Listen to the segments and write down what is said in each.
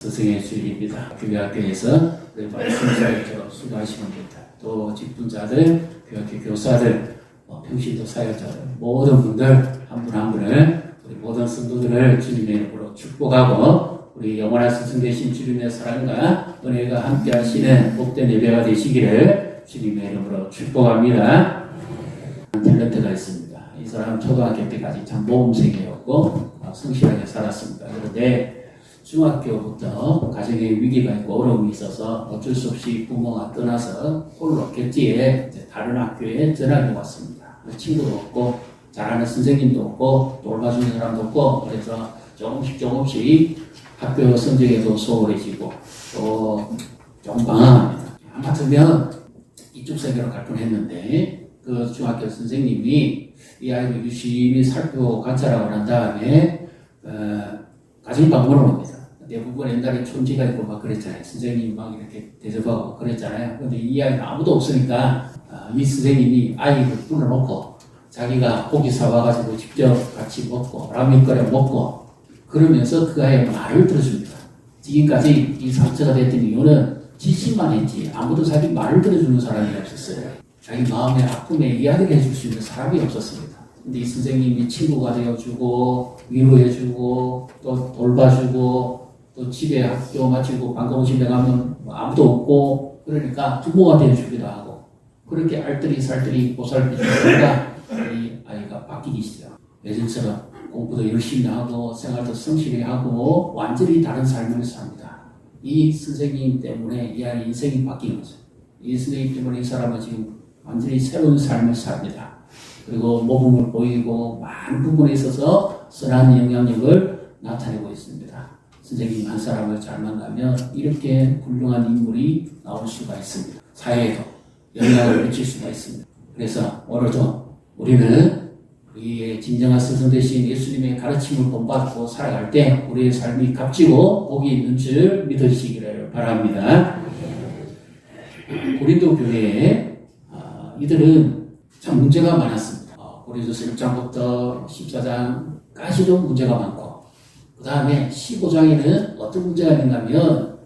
스승의 주일입니다. 교회학교에서 말씀사역자로 수고하시는 분들, 또 직분자들, 교회학교 교사들, 평신도 사역자들, 모든 분들 한 분 한 분을 우리 모든 성도들을 주님의 이름으로 축복하고 우리 영원한 스승 되신 주님의 사랑과 은혜가 함께 하시는 복된 예배가 되시기를 주님의 이름으로 축복합니다. 탤런트가 있습니다. 이 사람은 초등학교 때까지 참 모범생이었고 성실하게 살았습니다. 그런데 중학교부터 가정에 위기가 있고 어려움이 있어서 어쩔 수 없이 부모가 떠나서 홀로 객지에 다른 학교에 전학이 왔습니다. 친구도 없고 잘하는 선생님도 없고 돌봐주는 사람도 없고 그래서 조금씩 학교 성적에도 소홀해지고 또 좀 방황합니다. 아마터면 이쪽 세계로 갈 뻔했는데 그 중학교 선생님이 이 아이를 유심히 살펴 관찰하고 난 다음에 가정방문을 옵니다. 대부분 옛날에 촌지가 있고 막 그랬잖아요. 선생님이 막 이렇게 대접하고 그랬잖아요. 근데 이 아이는 아무도 없으니까 이 선생님이 아이를 불러놓고 자기가 고기 사와가지고 직접 같이 먹고 라면 끓여 먹고 그러면서 그 아이의 말을 들어줍니다. 지금까지 이 상처가 됐던 이유는 지시만 했지 아무도 자기 말을 들어주는 사람이 없었어요. 자기 마음의 아픔에 이야기를 해줄 수 있는 사람이 없었습니다. 근데 이 선생님이 친구가 되어주고 위로해주고 또 돌봐주고 또 집에 학교 마치고 방과후 집에 가면 아무도 없고 그러니까 부모가 되어주기도 하고 그렇게 알뜰히 살뜰히 보살펴주니까 이 아이가 바뀌기 시작. 예전처럼 공부도 열심히 하고 생활도 성실히 하고 완전히 다른 삶을 삽니다. 이 선생님 때문에 이 아이 인생이 바뀐 거죠. 이 선생님 때문에 이 사람은 지금 완전히 새로운 삶을 삽니다. 그리고 모범을 보이고 많은 부분에 있어서 선한 영향력을 나타내고 있습니다. 선생님 한 사람을 잘 만나면 이렇게 훌륭한 인물이 나올 수가 있습니다. 사회에도 영향을 미칠 수가 있습니다. 그래서 오늘도 우리는 우리의 진정한 스승 되신 예수님의 가르침을 본받고 살아갈 때 우리의 삶이 값지고 복이 있는 줄 믿으시기를 바랍니다. 고린도 교회에 이들은 참 문제가 많았습니다. 고린도서 1장부터 14장까지도 문제가 많고 그 다음에 15장에는 어떤 문제가 있는가면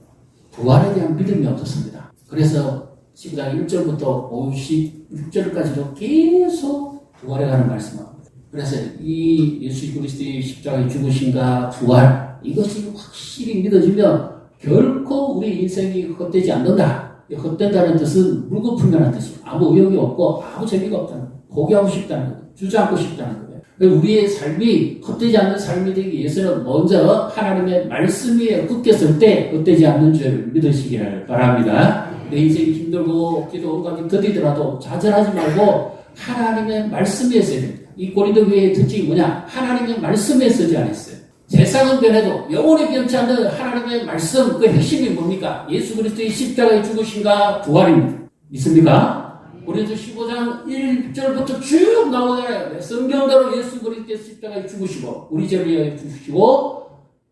부활에 대한 믿음이 없었습니다. 그래서 15장 1절부터 56절까지도 계속 부활에 관한 말씀합니다. 그래서 이 예수 그리스도의 십자가의 죽으심과 부활 이것이 확실히 믿어지면 결코 우리 인생이 헛되지 않는다. 헛된다는 뜻은 물거품이라는 뜻이에요. 아무 의욕이 없고 아무 재미가 없다는 거예요. 포기하고 싶다는 거예요. 주저앉고 싶다는 거예요. 우리의 삶이 헛되지 않는 삶이 되기 위해서는 먼저 하나님의 말씀 위에 굳겠을 때 헛되지 않는 줄 믿으시기를 바랍니다. 내 인생이 힘들고 기도 온감이 더디더라도 좌절하지 말고 하나님의 말씀 위에 써야 됩니다. 이 고린도 교회의 특징이 뭐냐? 하나님의 말씀에 쓰지 않았어요. 세상은 변해도 영원히 변치 않는 하나님의 말씀 그 핵심이 뭡니까? 예수 그리스도의 십자가의 죽으심과 부활입니다. 믿습니까? 고린도 15장 1절부터 쭉 나오잖아요. 성경대로 예수 그리스도의 십자가에 죽으시고 우리 죄를 위하여 죽으시고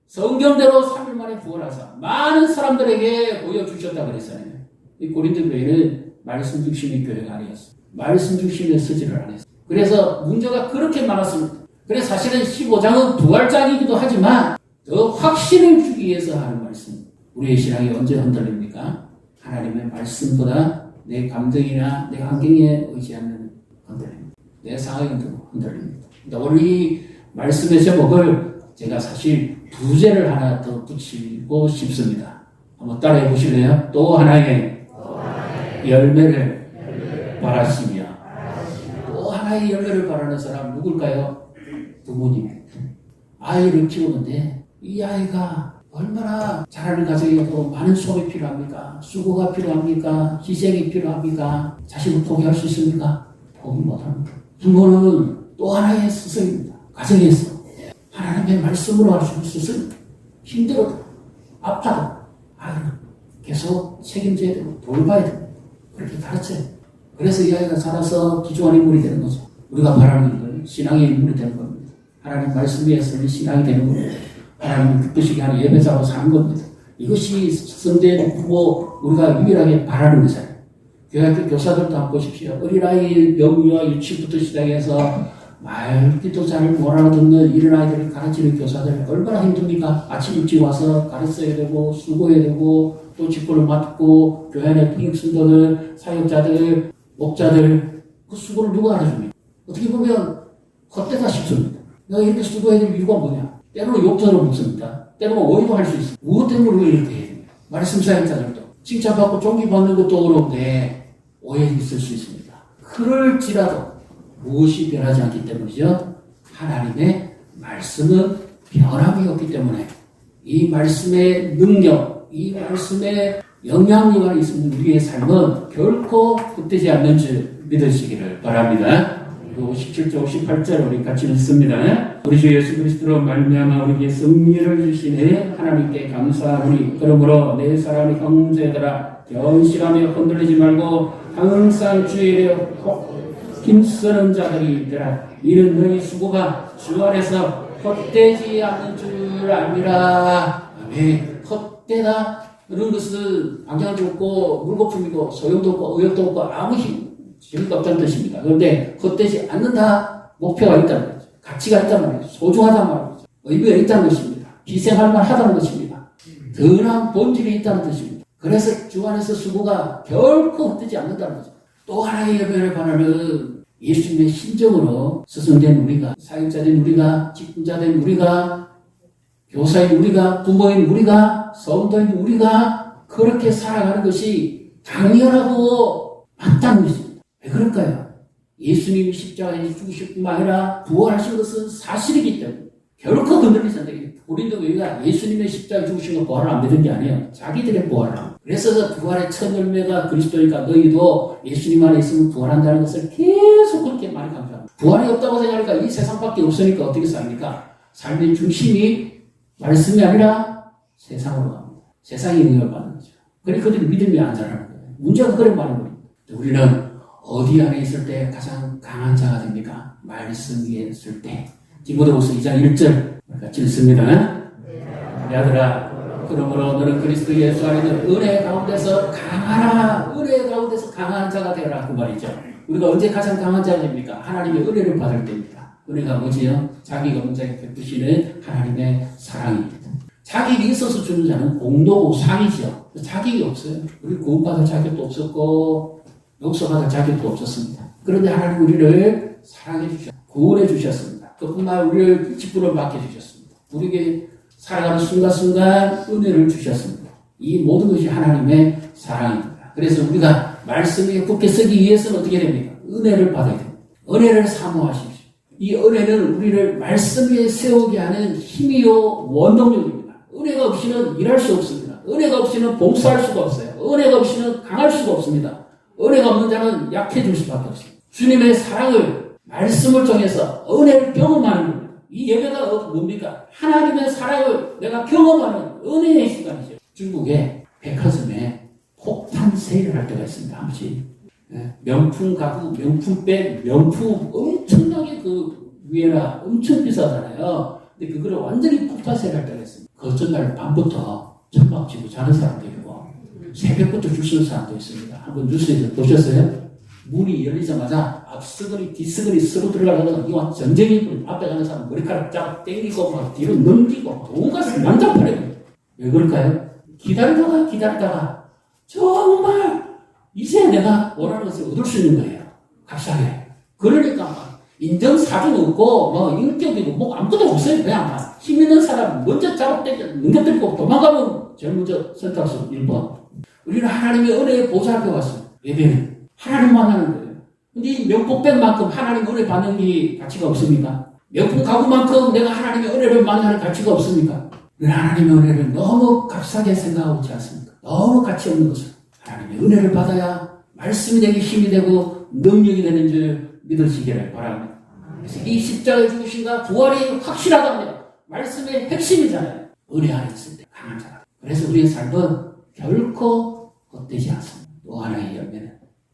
성경대로 3일 만에 부활하사 많은 사람들에게 보여주셨다고 그랬잖아요. 이 고린도 교회는 말씀 중심의 교회가 아니었어요. 말씀 중심의 쓰지를 안 했어요. 그래서 문제가 그렇게 많았습니다. 그래서 사실은 15장은 부활장이기도 하지만 더 확신을 주기 위해서 하는 말씀. 우리의 신앙이 언제 흔들립니까? 하나님의 말씀보다 내 감정이나 내 환경에 의지하는 흔들립니다. 내 상황이 흔들립니다. 오늘 이 말씀의 제목을 제가 사실 부제를 하나 더 붙이고 싶습니다. 한번 따라해 보실래요? 또 하나의 열매를 바라시며 또 하나의 열매를 바라는 사람 누굴까요? 부모님. 아이를 키우는데 이 아이가 얼마나 자라는 가정에도 많은 수업이 필요합니까? 수고가 필요합니까? 희생이 필요합니까? 자식을 포기할 수 있습니까? 포기 못합니다. 부모는 또 하나의 스승입니다. 가정에서 하나님의 말씀으로 할 수 있는 스승. 힘들어도 아파도 아이를 계속 책임져야 되고 돌봐야 됩니다. 그렇게 가르쳐요. 그래서 이 아이가 자라서 귀중한 인물이 되는 거죠. 우리가 바라는 건 신앙의 인물이 되는 겁니다. 하나님 말씀 위에서는 신앙이 되는 겁니다. 하나님을 기쁘시게 하는 예배자로 사는 겁니다. 이것이 성대의 부모 우리가 유일하게 바라는 거잖아요. 교회학교 교사들도 한번 보십시오. 어린아이 영유아 유치부터 시작해서 말귀도 잘 못 알아듣는 이런 아이들을 가르치는 교사들 얼마나 힘듭니까? 아침 일찍 와서 가르쳐야 되고 수고해야 되고 또 직분을 맡고 교회 안에 통역순도들, 사역자들, 목자들 그 수고를 누가 알아줍니까? 어떻게 보면 헛되다 싶습니다. 내가 이렇게 수고해야 될 이유가 뭐냐? 때로는 욕설을 묻습니다. 때로는 오해도 할 수 있습니다. 무엇 때문에 우리가 이렇게 해야 됩니까? 말씀 사역자들도 칭찬받고 존귀받는 것도 어려운데 오해 있을 수 있습니다. 그럴지라도 무엇이 변하지 않기 때문이죠. 하나님의 말씀은 변함이 없기 때문에 이 말씀의 능력, 이 말씀의 영향력이 있으면 우리의 삶은 결코 헛되지 않는 줄 믿으시기를 바랍니다. 그리고 57절, 58절 우리 같이 읽습니다. 우리 주 예수 그리스도로 말미암아 우리에게 승리를 주시네 하나님께 감사하오니 그러므로 내 사랑하는 형제들아 견실하며 흔들리지 말고 항상 주의 힘쓰는 자들이 되라. 이는 너희 수고가 주 안에서 헛되지 않는 줄 압니다. 아멘. 헛되다 이런 것은 방향도 없고 물거품이고 소용도 없고 의욕도 없고 아무 재미가 없다는 뜻입니다. 그런데 헛되지 않는다 목표가 있다는 거죠. 가치가 있다는 말이죠. 소중하다는 말이죠. 의미가 있다는 것입니다. 희생할 만하다는 것입니다. 든한 본질이 있다는 뜻입니다. 그래서 주 안에서 수고가 결코 헛되지 않는다는 거죠. 또 하나의 예배를 바라는 예수님의 심정으로 스승된 우리가, 사역자된 우리가, 직분자된 우리가, 교사인 우리가, 부모인 우리가, 성도인 우리가 그렇게 살아가는 것이 당연하고 맞다는 것입니다. 왜 그럴까요? 예수님이 십자가에 죽으실 뿐만 아니라 부활하신 것은 사실이기 때문에 결코 건드리지 않는 고린도 교회가 예수님의 십자가에 죽으신 것 부활을 안 믿은 게 아니에요. 자기들의 부활을 합니다. 그래서 부활의 첫 열매가 그리스도니까 너희도 예수님 안에 있으면 부활한다는 것을 계속 그렇게 많이 강조합니다. 부활이 없다고 생각하니까 이 세상밖에 없으니까 어떻게 삽니까? 삶의 중심이 말씀이 아니라 세상으로 갑니다. 세상의 영향을 받는 거죠. 그러니까 그들이 믿음이 안 자라는 거예요. 문제가 그런 말인 겁니다. 우리는 어디 안에 있을 때 가장 강한 자가 됩니까? 말씀 위에 있을 때. 디모데후서 2장 1절 같이 읽습니다. 내 아들아 그러므로 너는 그리스도 예수 안에 있는 은혜 가운데서 강하라. 은혜 가운데서 강한 자가 되라. 그 말이죠. 우리가 언제 가장 강한 자가 됩니까? 하나님의 은혜를 받을 때입니다. 은혜가 뭐지요? 자기가 온전히 베푸시는 하나님의 사랑입니다. 자격이 있어서 주는 자는 공도고 상이죠. 자격이 없어요. 우리 구원받을 자격도 없었고 용서받을 자격도 없었습니다. 그런데 하나님 우리를 사랑해 주셨습니다. 구원해 주셨습니다. 그뿐만 우리를 직분을 맡겨주셨습니다. 우리에게 살아가는 순간순간 은혜를 주셨습니다. 이 모든 것이 하나님의 사랑입니다. 그래서 우리가 말씀에 굳게 쓰기 위해서는 어떻게 됩니까? 은혜를 받아야 됩니다. 은혜를 사모하십시오. 이 은혜는 우리를 말씀 위에 세우게 하는 힘이요 원동력입니다. 은혜가 없이는 일할 수 없습니다. 은혜가 없이는 봉사할 수가 없어요. 은혜가 없이는 강할 수가 없습니다. 은혜가 없는 자는 약해질 수밖에 없습니다. 주님의 사랑을 말씀을 통해서 은혜를 경험하는 겁니다. 이 예배가 뭡니까? 하나님의 사랑을 내가 경험하는 은혜의 시간이죠. 중국의 백화점에 폭탄 세일을 할 때가 있습니다. 한 번씩. 명품 가구, 명품백, 명품 엄청나게 그 위에라 엄청 비싸잖아요. 근데 그거를 완전히 폭탄 세일을 할 때가 있습니다. 그 어떤 날 밤부터 천막 치고 자는 사람도 있고 새벽부터 줄 서는 사람도 있습니다. 한번 뉴스에서 보셨어요? 문이 열리자마자 앞스거리, 뒤스거리 서로 들어가다가 이거 전쟁이 앞에 가는 사람 머리카락 쫙 땡기고 막 뒤로 넘기고 온갖 난장판이에요. 왜 그럴까요? 기다리다가 정말 이제 내가 원하는 것을 얻을 수 있는 거예요. 값싸게. 그러니까 막 인정사정 없고 뭐 인격이고 뭐 아무것도 없어요. 그냥 막 힘 있는 사람 먼저 잡아당겨 넘겨들고 도망가면 제일 먼저 선택수 1번. 우리는 하나님의 은혜의 보좌 앞에 왔습니다. 예배는 하나님 만나는 거예요. 근데 이 명품백만큼 하나님 은혜 받는 게 가치가 없습니까? 명품 가구만큼 내가 하나님의 은혜를 만나는 가치가 없습니까? 하나님의 은혜를 너무 값싸게 생각하고 있지 않습니까? 너무 가치 없는 것을 하나님의 은혜를 받아야 말씀이 되기 힘이 되고 능력이 되는 줄 믿으시기를 바랍니다. 그래서 이 십자가의 죽으심과 부활이 확실하답니다. 말씀의 핵심이잖아요. 은혜 안에 있을 때 강한 자가. 그래서 우리의 삶은 결코 헛되지 않습니다. 또 하나의 열매는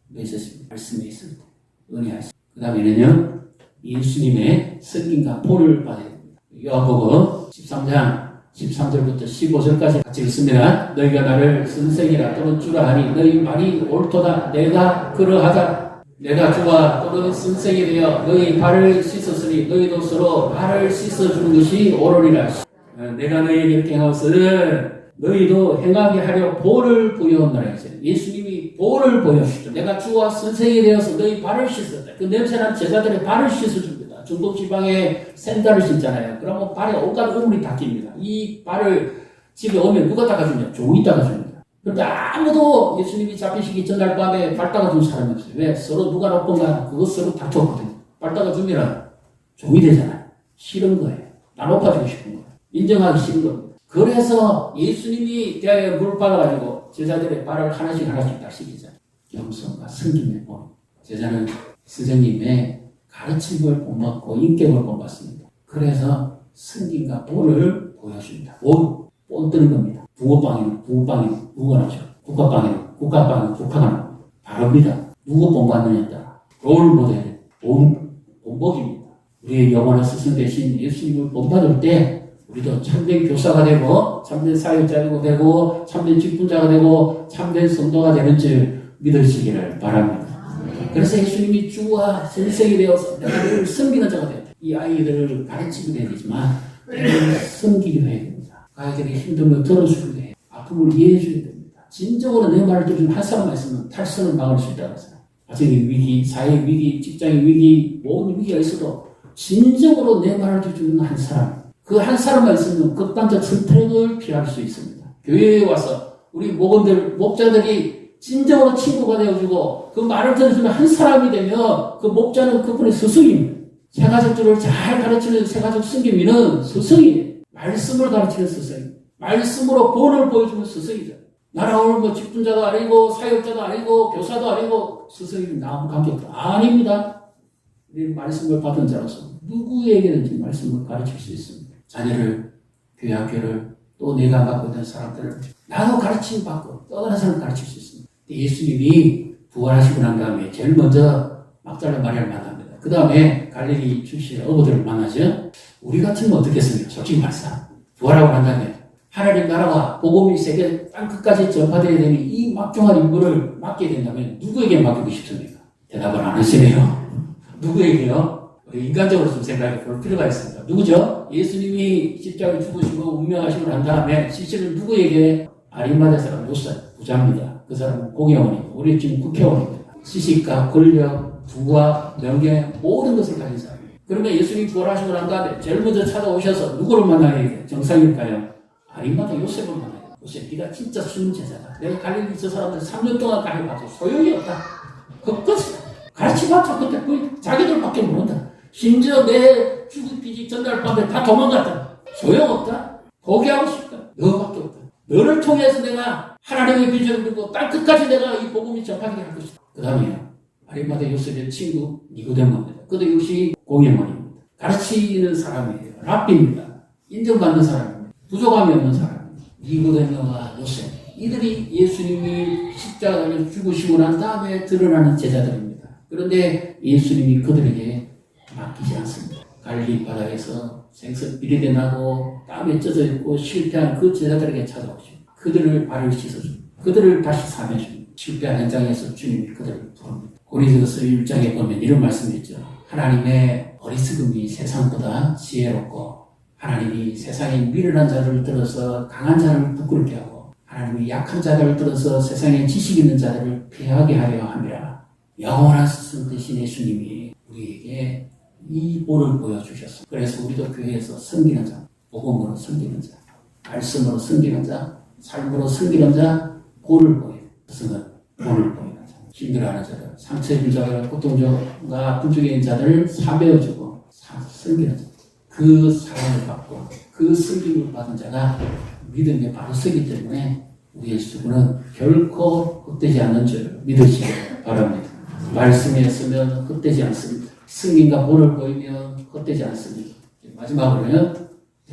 뭐 있었습니다? 말씀에 있을 때 은혜 안에 있습니다. 그 다음에는요 예수님의 승인과 보를 받아야 됩니다. 요한복음 13장 13절부터 15절까지 같이 읽습니다. 너희가 나를 선생이라 또는 주라 하니 너희 말이 옳도다. 내가 그러하다. 내가 주와 또는 선생이 되어 너희 발을 씻었으니 너희도 서로 발을 씻어주는 것이 옳으리라. 내가 너희에게 이렇게 행하였으니 너희도 행하게 하려 본을 보여오느라 했어요. 예수님이 본을 보여주시죠. 내가 주와 선생이 되어서 너희 발을 씻었다. 그 냄새난 제자들의 발을 씻어줍니다. 중동 지방에 샌들을 신잖아요. 그러면 발에 온갖 오물이 닦입니다. 이 발을 집에 오면 누가 닦아주냐? 종이 닦아줍니다. 그런데 아무도 예수님이 잡히시기 전날 밤에 발 닦아준 사람이 없어요. 왜? 서로 누가 높은가? 그거 서로 다퉜거든요. 발 닦아주면 종이 되잖아요. 싫은 거예요. 나 높아지고 싶은 거예요. 인정하기 싫은 겁니다. 그래서 예수님이 대하여 물 받아가지고 제자들의 발을 하나씩 딱 씻기잖아요. 겸손과 섬김의 본. 제자는 선생님의 가르침을 본받고 인격을 본받습니다. 그래서 섬김과 본을 보여줍니다. 본 뜨는 겁니다. 붕어빵이는 붕어나죠. 국화빵이는 국화가는 바릅니다. 누구 본받느냐에 따라 롤 모델, 본복입니다. 우리의 영원한 스승 대신 예수님을 본받을 때 우리도 참된 교사가 되고 참된 사역자가 되고 참된 직분자가 되고 참된 성도가 되는 줄 믿으시기를 바랍니다. 그래서 예수님이 주와 선생이 되어서 내가 섬기는 자가 되었다. 이 아이들을 가르치기도 해야 되지만 섬기기도 해야 됩니다. 아이들이 힘들면 들어주기도 해요. 아픔을 이해해줘야 됩니다. 진정으로 내 말을 들으면 한 사람만 있으면 탈선을 막을 수 있다고 해서 가정의 위기, 사회의 위기, 직장의 위기, 모든 위기가 있어도 진정으로 내 말을 들어주는 한 사람, 그 한 사람만 있으면 극단적 선택을 피할 수 있습니다. 교회에 와서 우리 목자들이 진정으로 친구가 되어주고 그 말을 들어주면 한 사람이 되면 그 목자는 그분의 스승입니다. 세가족들을 잘 가르치는 세가족 승기민은 스승이에요. 말씀을 가르치는 스승입니다. 말씀으로 본을 보여주는 스승이죠. 나라 오늘 직분자도 아니고 사역자도 아니고 교사도 아니고 스승입니다. 아무 관계없다. 아닙니다. 우리는 말씀을 받은 자로서 누구에게든지 말씀을 가르칠 수 있습니다. 자녀를, 교회 학교를, 또 내가 맡고 있는 사람들을 나도 가르침 받고 또 다른 사람을 가르칠 수 있습니다. 예수님이 부활하시고 난 다음에 제일 먼저 막달라 마리아를 만납니다. 그 다음에 갈릴리 출신의 어부들을 만나죠. 우리 같으면 어떻겠습니까? 솔직히 말해서 부활하고 난 다음에 하나님 나라와 복음이 세계 땅끝까지 전파되어야 되는 이 막중한 임무를 맡게 된다면 누구에게 맡기고 싶습니까? 대답을 안 하시네요. 누구에게요? 인간적으로 좀 생각해 볼 필요가 있습니다. 누구죠? 예수님이 십자가에 죽으시고 운명하시고 난 다음에 시신을 누구에게? 아리마대 사람 요셉 부자입니다. 그 사람은 공회원이고 우리 지금 국회의원입니다. 지식과 권력, 부와 명예 모든 것을 가진 사람입니다. 그러면 예수님이 부활하시고 난 다음에 제일 먼저 찾아오셔서 누구를 만나야 돼? 정상일까요? 아리마대 요셉을 만나요. 요셉 네가 진짜 숨은 제자다. 내가 갈릴리 저 사람들 3년 동안 가르쳐봤자 소용이 없다. 그것이 가르쳐봤자 그때 자기들밖에 모른다. 심지어 내 죽음비직 전날 밤에 다 도망갔다. 소용없다. 포기하고 싶다. 너밖에 없다. 너를 통해서 내가 하나님의 비전을 들고 땅끝까지 내가 이 복음이 전파되게 할 것이다. 그 다음에요. 아리마대 요셉의 친구 니고데모입니다. 그도 역시 공회원입니다. 가르치는 사람이에요. 랍비입니다. 인정받는 사람입니다. 부족함이 없는 사람입니다. 니고데모와 요셉. 이들이 예수님이 십자가를 죽으시고 난 다음에 드러나는 제자들입니다. 그런데 예수님이 그들에게 맡기지 않습니다. 갈릴리 바다에서 생선 비리대 나고 땀에 젖어 있고 실패한 그 제자들에게 찾아오십니다. 그들을 발을 씻어줍니다. 그들을 다시 삼해줍니다. 실패한 현장에서 주님이 그들을 부릅니다. 고린도서 1장에 보면 이런 말씀이 있죠. 하나님의 어리석음이 세상보다 지혜롭고 하나님이 세상에 미련한 자를 들어서 강한 자를 부끄럽게 하고 하나님이 약한 자를 들어서 세상에 지식 있는 자들을 피하게 하려 함이라. 영원한 스승 되신 예수님이 우리에게 이 본을 보여주셨습니다. 그래서 우리도 교회에서 섬기는 자, 복음으로 섬기는 자, 말씀으로 섬기는 자, 삶으로 섬기는 자, 본을 보여요. 스승은 본을 보이는 자, 힘들어하는 자들, 상처 입은 자들, 고통과 아픈 중에 있는 자들을 사매어주고 섬기는 자, 그 사랑을 받고 그 섬김을 받은 자가 믿음에 바로 서기 때문에 우리의 수고는 결코 헛되지 않는 줄 믿으시기 바랍니다. 말씀에 쓰면 헛되지 않습니다. 승인과 본을 보이면 헛되지 않습니다. 마지막으로는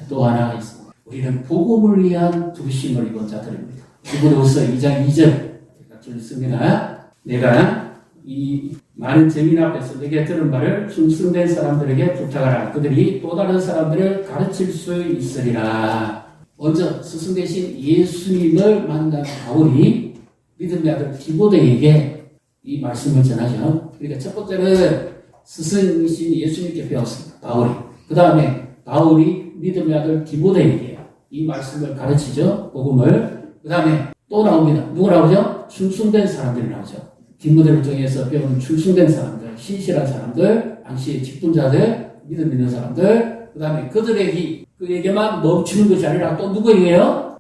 또 하나가 있습니다. 우리는 복음을 위한 두심을 입은 자들입니다. 디모데후서 2장 2절 같이 읽습니다. 내가 이 많은 재민 앞에서 내게 들은 말을 충성된 사람들에게 부탁하라. 그들이 또 다른 사람들을 가르칠 수 있으리라. 먼저 스승 대신 예수님을 만난 바울이 믿음의 아들 디모데에게 이 말씀을 전하죠. 그러니까 첫 번째는 스승이신 예수님께 배웠습니다. 바울이. 그 다음에 바울이 믿음의 아들 디모데에게 이 말씀을 가르치죠. 복음을. 그 다음에 또 나옵니다. 누구 나오죠? 충성된 사람들이 나오죠. 디모데를 통해서 배우는 충성된 사람들, 신실한 사람들, 당시의 직분자들, 믿음 있는 사람들, 그 다음에 그에게만 멈추는 것이 아니라 또 누구에게요?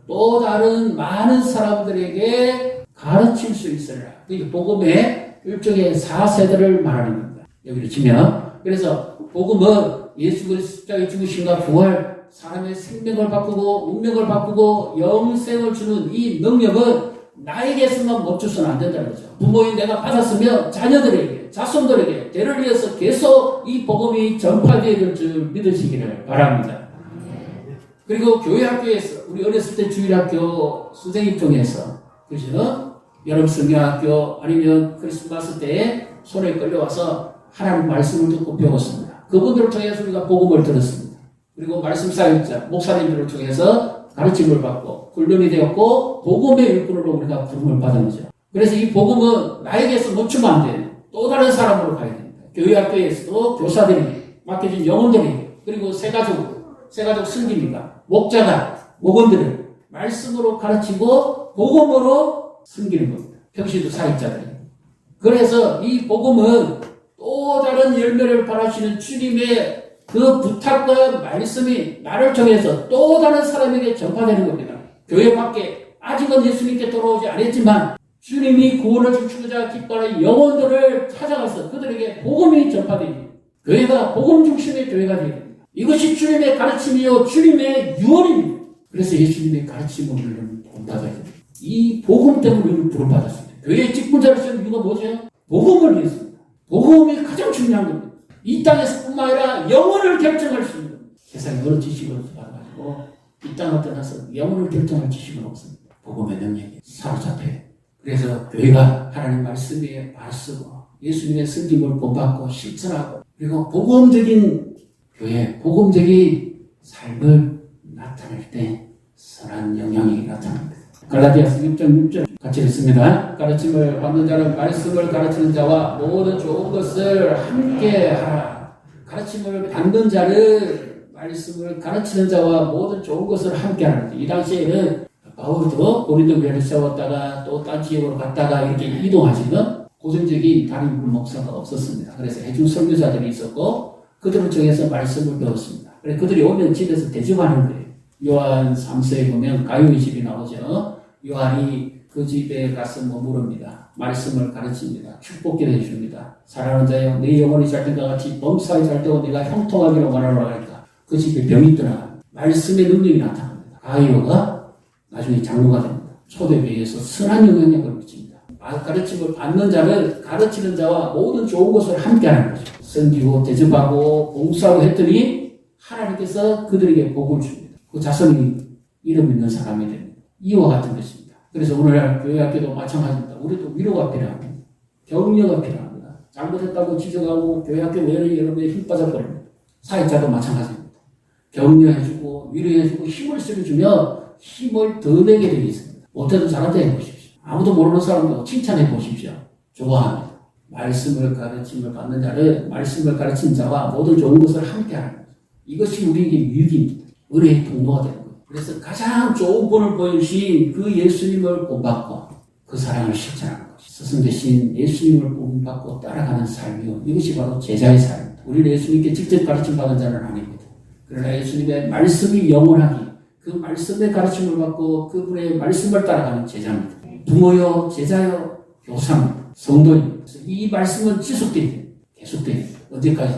또 다른 많은 사람들에게 가르칠 수 있으리라. 그러니까 복음의 일종의 4세대를 말하는 겁니다. 여기를 치면. 그래서 복음은 예수 그리스도의 죽으심과 부활, 사람의 생명을 바꾸고 운명을 바꾸고 영생을 주는 이 능력은 나에게서만 멈춰서는 안 된다는 거죠. 부모인 내가 받았으면 자녀들에게, 자손들에게 대를 이어서 계속 이 복음이 전파되어야 될 줄 믿으시기를 바랍니다. 그리고 교회 학교에서 우리 어렸을 때 주일학교 선생님 중에서 그죠? 여름 성경학교 아니면 크리스마스 때에 손에 끌려와서 하나님 말씀을 듣고 배웠습니다. 그분들을 통해서 우리가 복음을 들었습니다. 그리고 말씀 사역자, 목사님들을 통해서 가르침을 받고 훈련이 되었고 복음의 일꾼으로 우리가 부름을 받은 거죠. 그래서 이 복음은 나에게서 멈추면 안 돼요. 또 다른 사람으로 가야 됩니다. 교회 학교에서도 교사들이 맡겨진 영혼들이 그리고 새가족 승기입니다. 목자가 목원들을 말씀으로 가르치고 복음으로 섬기는 겁니다. 평시도 사역자들이. 그래서 이 복음은 또 다른 열매를 발하시는 주님의 그 부탁과 말씀이 나를 통해서 또 다른 사람에게 전파되는 겁니다. 교회 밖에 아직은 예수님께 돌아오지 않았지만 주님이 구원을 주시고자 기뻐하는 영혼들을 찾아가서 그들에게 복음이 전파됩니다. 교회가 복음 중심의 교회가 되게 됩니다. 이것이 주님의 가르침이요 주님의 유언입니다. 그래서 예수님의 가르침을 우리는 본받아야 됩니다. 이 복음 때문에 우리는 부름받았습니다. 교회의 직분자를 쓰는 이유가 뭐죠? 복음을 위해서입니다. 복음이 가장 중요한 겁니다. 이 땅에서뿐만 아니라 영혼을 결정할 수 있는 세상에 여러 지식을 받아가지고 이 땅을 떠나서 영혼을 결정할 지식은 없습니다. 복음의 능력에 사로잡혀요. 그래서 교회가 하나님 말씀에 말쓰고 예수님의 섬김을 본받고 실천하고 그리고 복음적인 교회, 복음적인 삶을 나타낼 때 선한 영향이 나타납니다. 갈라디아서 6.6절 같이 읽습니다. 가르침을 받는 자는 말씀을 가르치는 자와 모든 좋은 것을 함께 하라. 가르침을 받는 자는 말씀을 가르치는 자와 모든 좋은 것을 함께 하라. 이 당시에는 바울도 고린도 교회를 세웠다가 또 딴 지역으로 갔다가 이렇게 이동하시는 고정적인 담임 목사가 없었습니다. 그래서 해중 설교자들이 있었고 그들을 통해서 말씀을 배웠습니다. 그래서 그들이 오면 집에서 대접하는 거예요. 요한 3서에 보면 가요의 집이 나오죠. 요한이 그 집에 가서 머무릅니다. 말씀을 가르칩니다. 축복기도 해줍니다. 사랑하는 자여 내 영혼이 잘 된과 같이 범사에 잘 되고 내가 형통하기로 말하노라 하니까 그 집에 병이 떠나 말씀의 능력이 나타납니다. 가요가 나중에 장로가 됩니다. 초대교회에서 선한 영향력을 미칩니다. 가르침을 받는 자는 가르치는 자와 모든 좋은 것을 함께하는 거죠. 섬기고 대접하고 봉사하고 했더니 하나님께서 그들에게 복을 줍니다. 그 자손이 이름 있는 사람이 됩니다. 이와 같은 것입니다. 그래서 오늘날 교회 학교도 마찬가지입니다. 우리도 위로가 필요합니다. 격려가 필요합니다. 잘못했다고 지적하고 교회 학교 외로이 여러분의 힘 빠져버립니다. 사역자도 마찬가지입니다. 격려해주고 위로해주고 힘을 실어주며 힘을 더 내게 되어 있습니다. 못해도 잘한다 해보십시오. 아무도 모르는 사람도 칭찬해 보십시오. 좋아합니다. 말씀을 가르침을 받는 자는 말씀을 가르친 자와 모든 좋은 것을 함께하는 거죠. 이것이 우리에게 유익입니다. 은혜의 통로가 되는 거예요. 그래서 가장 좋은 본을 보여주신 그 예수님을 본받고 그 사랑을 실천하는 것이 스승 대신 예수님을 본받고 따라가는 삶이요. 이것이 바로 제자의 삶입니다. 우리는 예수님께 직접 가르침 받은 자는 아닙니다. 그러나 예수님의 말씀이 영원하기 그 말씀의 가르침을 받고 그분의 말씀을 따라가는 제자입니다. 부모요, 제자요, 교사입니다. 성도입니다. 이 말씀은 지속돼야 됩니다. 계속돼야 됩니다. 언제까지?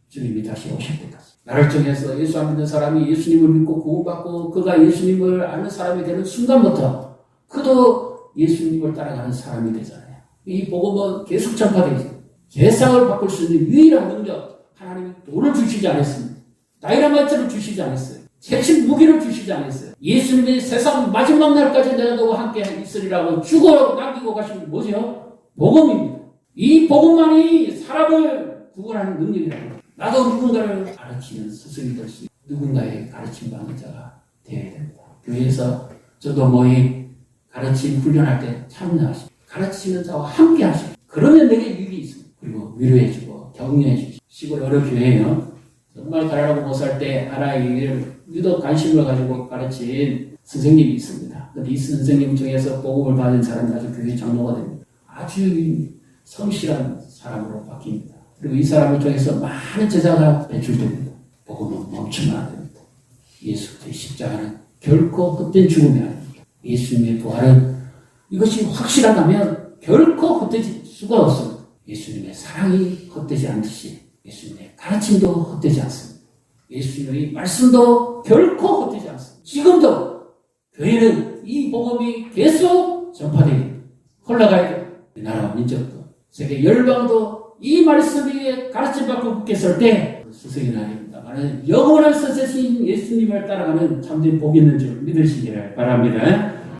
주님이 다시 오실 때까지. 나를 통해서 예수 안 믿는 사람이 예수님을 믿고 구원받고 그가 예수님을 아는 사람이 되는 순간부터 그도 예수님을 따라가는 사람이 되잖아요. 이 복음은 계속 전파되어 있습니다. 세상을 바꿀 수 있는 유일한 능력, 하나님이 돈을 주시지 않았습니다. 다이너마이트를 주시지 않았어요. 최신 무기를 주시지 않았어요. 예수님이 세상 마지막 날까지 내가 너와 함께 있으리라고 죽어 남기고 가신 게 뭐죠? 복음입니다. 이 복음만이 사람을 구원하는 능력이라는 거예요. 나도 누군가를 가르치는 스승이 될 수 있고 누군가의 가르침 받는 자가 되어야 됩니다. 교회에서 저도 모임 가르침 훈련할 때 참여하시고 가르치는 자와 함께 하시고 그러면 내게 유익이 있습니다. 그리고 위로해주고 격려해주고 시골 어느 교회에요. 정말 가난하고 못 살 때 하나의 일을 유독 관심을 가지고 가르친 선생님이 있습니다. 이 선생님 중에서 복음을 받은 사람이 아주 교회 장로가 됩니다. 아주 성실한 사람으로 바뀝니다. 그리고 이 사람을 통해서 많은 제자가 배출됩니다. 복음은 멈추면 안 됩니다. 예수의 십자가는 결코 헛된 죽음이 아닙니다. 예수님의 부활은 이것이 확실하다면 결코 헛되질 수가 없습니다. 예수님의 사랑이 헛되지 않듯이 예수님의 가르침도 헛되지 않습니다. 예수님의 말씀도 결코 헛되지 않습니다. 지금도 교회는 이 복음이 계속 전파되게 흘러가야 됩니다. 나라와 민족도 세계 열방도 이 말씀 위에 가르침받고 붙겠을 때 스승이 아닙니다만 영원한 선생님 예수님을 따라가는 참된 복이 있는 줄 믿으시기를 바랍니다.